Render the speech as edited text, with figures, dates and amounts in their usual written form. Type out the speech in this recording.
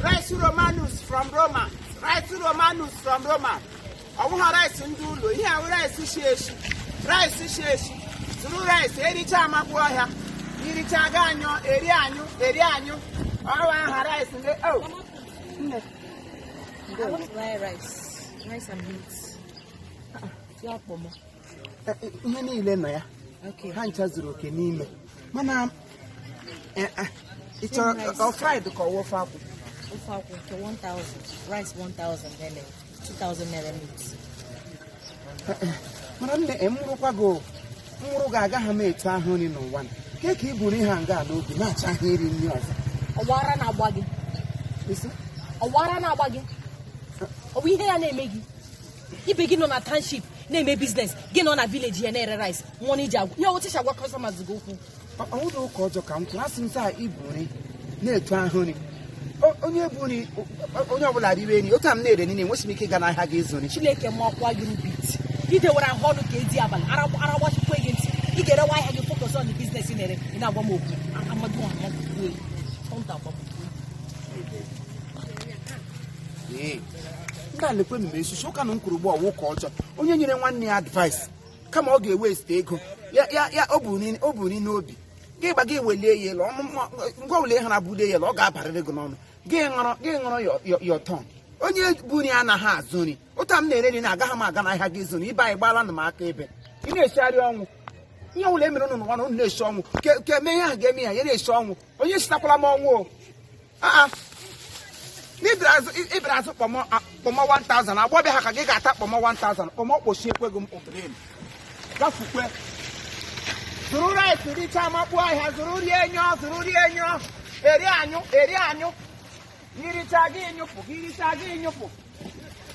Rice Romanus from Roma. Rice Romanus from Roma. I want rice in Dulu. Here, rice is rice. Through rice, any time I go here. Irichagano, Eriano. All I rice in the I want to buy rice. Rice and beans. Okay. Hanchazuru Kenime. Mana, it's all fried the call of 1,000. Rice 1,000, then 2,000 naira meat. Madam, the Emurupago, Murugaga Hame Tahoni no one. Keki Buni Hanga no be much I hear in yours. A warana wagging. Listen, a warana wagging. We hear a name. You begin on a township, name a business, get on a village here near rice. Money job. You what is our customers go for? I would call your count, last inside Ibuni, near Tahoni. On your bunny, on your lady, you come near any was making an I had his on it. She like a mock while you beat. You know what I'm holding Diabal. I watch Quagins. You get a why have you focus on the business in our move. I'm a doing. On top of it. The women so can uncle walk culture. Only one near advice. Come on, get waste ego. Yeah, Obuni Nobi. Gave a game with lay long, go lay on a bude log up at the gun. Getting on your tongue. Only Buniana has Zuni. What I'm near in Agahama I had this Zuni by Balan the market. You know, Sharion. You let me on one only song. Can me a yellow song. Or you snap among war. Ibras for more 1,000. I want to have a gig attack for more 1,000. Or more was shape wagum of the name. That's where. Through right to the time of boy has Rudiano, Eriano. Irichagin, you